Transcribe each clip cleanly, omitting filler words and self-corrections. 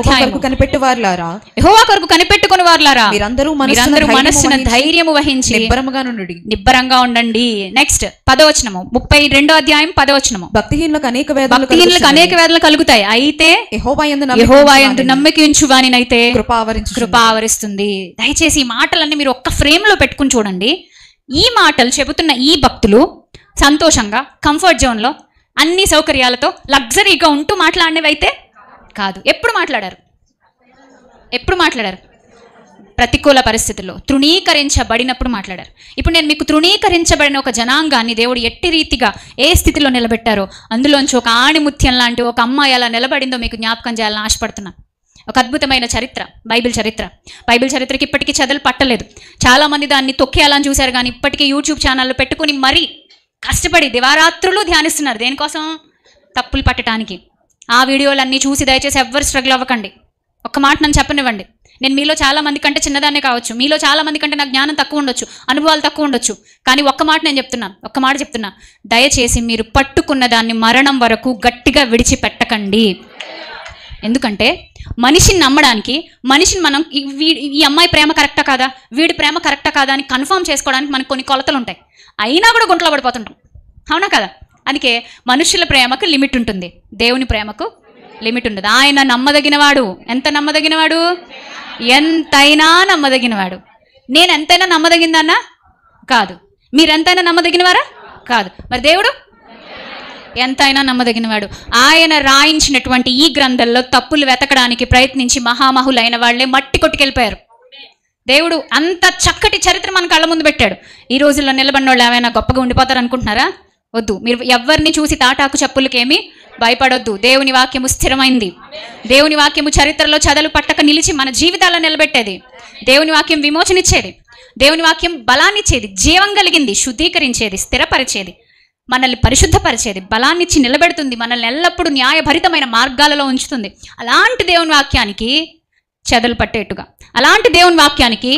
అధ్యాయము. కనిపెట్టువారులారా, యెహోవా కొరకు కనిపెట్టుకుని వారులారా, మీరందరూ మనస్సున ధైర్యము వహించి నిబ్బరంగా ఉండండి. నెక్స్ట్ 10వ వచనము, 32వ అధ్యాయం 10వ వచనము. భక్తిహీనులకు అనేక వేదనలు కలుగుతాయి, అయితే యెహోవా యందు నమ్మిక ఉంచు వానినైతే కృప ఆవరిస్తుంది. దయచేసి ఈ మాటలన్నీ మీరు ఒక్క ఫ్రేమ్ లో పెట్టుకుని చూడండి. ఈ మాటలు చెబుతున్న ఈ భక్తులు సంతోషంగా కంఫర్ట్ జోన్ లో అన్ని సౌకర్యాలతో లగ్జరీగా ఉంటూ మాట్లాడినవి అయితే కాదు. ఎప్పుడు మాట్లాడారు? ప్రతికూల పరిస్థితుల్లో తృణీకరించబడినప్పుడు మాట్లాడారు. ఇప్పుడు నేను మీకు తృణీకరించబడిన ఒక జనాంగాన్ని దేవుడు ఎట్టి రీతిగా ఏ స్థితిలో నిలబెట్టారో అందులోంచి ఒక ఆణిముత్యం లాంటి ఒక అమ్మాయి ఎలా నిలబడిందో మీకు జ్ఞాపకం చేయాలని ఆశపడుతున్నాను. ఒక అద్భుతమైన చరిత్ర, బైబిల్ చరిత్రకి ఇప్పటికీ చదువులు పట్టలేదు. చాలామంది దాన్ని తొక్కేయాలని చూశారు, కానీ ఇప్పటికీ యూట్యూబ్ ఛానళ్ళు పెట్టుకుని మరీ కష్టపడి దివారాత్రులు ధ్యానిస్తున్నారు. దేనికోసం? తప్పులు పట్టడానికి. ఆ వీడియోలన్నీ చూసి దయచేసి ఎవ్వరు స్ట్రగుల్ అవ్వకండి. ఒక్క మాట నన్ను చెప్పనివ్వండి. నేను మీలో చాలా మంది కంటే చిన్నదాన్నే కావచ్చు, మీలో చాలా మంది కంటే నాకు జ్ఞానం తక్కువ ఉండొచ్చు, అనుభవాలు తక్కువ ఉండొచ్చు, కానీ ఒక్క మాట చెప్తున్నా, దయచేసి మీరు పట్టుకున్న దాన్ని మరణం వరకు గట్టిగా విడిచిపెట్టకండి. ఎందుకంటే మనిషిని నమ్మడానికి, మనిషిని మనం ఈ అమ్మాయి ప్రేమ కరెక్టా కాదా, వీడి ప్రేమ కరెక్టా కాదా అని కన్ఫర్మ్ చేసుకోవడానికి మనకు కొన్ని కొలతలు ఉంటాయి. అయినా కూడా గుంటలో పడిపోతుంటాం, అవునా కదా? అందుకే మనుషుల ప్రేమకు లిమిట్ ఉంటుంది, దేవుని ప్రేమకు లిమిట్ ఉండదు. ఆయన నమ్మదగినవాడు. ఎంత నమ్మదగినవాడు? ఎంతైనా నమ్మదగినవాడు. నేను ఎంతైనా నమ్మదగిందన్నా కాదు, మీరెంతైనా నమ్మదగినవారా కాదు. మరి దేవుడు ఎంతైనా నమ్మదగినవాడు. ఆయన రాయించినటువంటి ఈ గ్రంథంలో తప్పులు వెతకడానికి ప్రయత్నించి మహామహులైన వాళ్లే మట్టి కొట్టుకెళ్ళిపోయారు. దేవుడు అంత చక్కటి చరిత్ర మన కళ్ళ ముందు పెట్టాడు. ఈ రోజుల్లో నిలబడిన వాళ్ళు ఏమైనా గొప్పగా ఉండిపోతారు అనుకుంటున్నారా? వద్దు. మీరు ఎవరిని చూసి తాటాకు చెప్పులకేమీ భయపడొద్దు. దేవుని వాక్యము స్థిరమైంది. దేవుని వాక్యము చరిత్రలో చదలు పట్టక నిలిచి మన జీవితాల్లో నిలబెట్టేది. దేవుని వాక్యం విమోచనిచ్చేది. దేవుని వాక్యం బలాన్నిచ్చేది, జీవం కలిగింది, శుద్ధీకరించేది, స్థిరపరిచేది, మనల్ని పరిశుద్ధపరిచేది, బలాన్నిచ్చి నిలబెడుతుంది, మనల్ని ఎల్లప్పుడూ న్యాయభరితమైన మార్గాలలో ఉంచుతుంది. అలాంటి దేవుని వాక్యానికి చెదలు పట్టేట్టుగా, అలాంటి దేవుని వాక్యానికి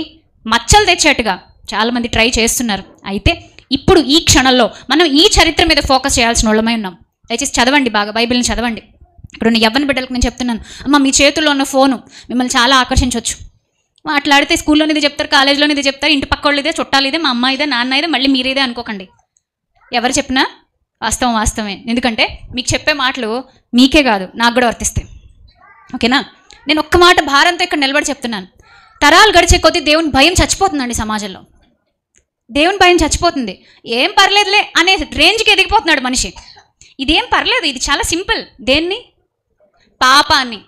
మచ్చలు తెచ్చేట్టుగా చాలామంది ట్రై చేస్తున్నారు. అయితే ఇప్పుడు ఈ క్షణంలో మనం ఈ చరిత్ర మీద ఫోకస్ చేయాల్సిన వాళ్ళమై ఉన్నాం. దయచేసి చదవండి, బాగా బైబిల్ని చదవండి. ఇప్పుడు ఉన్న యవ్వన బిడ్డలకు నేను చెప్తున్నాను, అమ్మ మీ చేతుల్లో ఉన్న ఫోను మిమ్మల్ని చాలా ఆకర్షించవచ్చు. మాట్లాడితే స్కూల్లోని ఇది చెప్తారు, కాలేజీలోని ఇది చెప్తారు, ఇంటి పక్క వాళ్ళు ఇదే, చుట్టాలు ఇదే, మా అమ్మ ఇదే, నాన్న ఇదే, మళ్ళీ మీరేదే అనుకోకండి. ఎవరు చెప్పినా వాస్తవమే. ఎందుకంటే మీకు చెప్పే మాటలు మీకే కాదు, నాకు కూడా వర్తిస్తాయి. ఓకేనా? నేను ఒక్క మాట భారంతో ఇక్కడ నిలబడి చెప్తున్నాను. తరాలు గడిచే కొద్దీ దేవుని భయం చచ్చిపోతుందండి సమాజంలో. దేవుని భయం చచ్చిపోతుంది. ఏం పర్లేదులే అనే రేంజ్కి ఎదిగిపోతున్నాడు మనిషి. ఇదేం పర్లేదు, ఇది చాలా సింపుల్. దేన్ని? పాపాన్ని.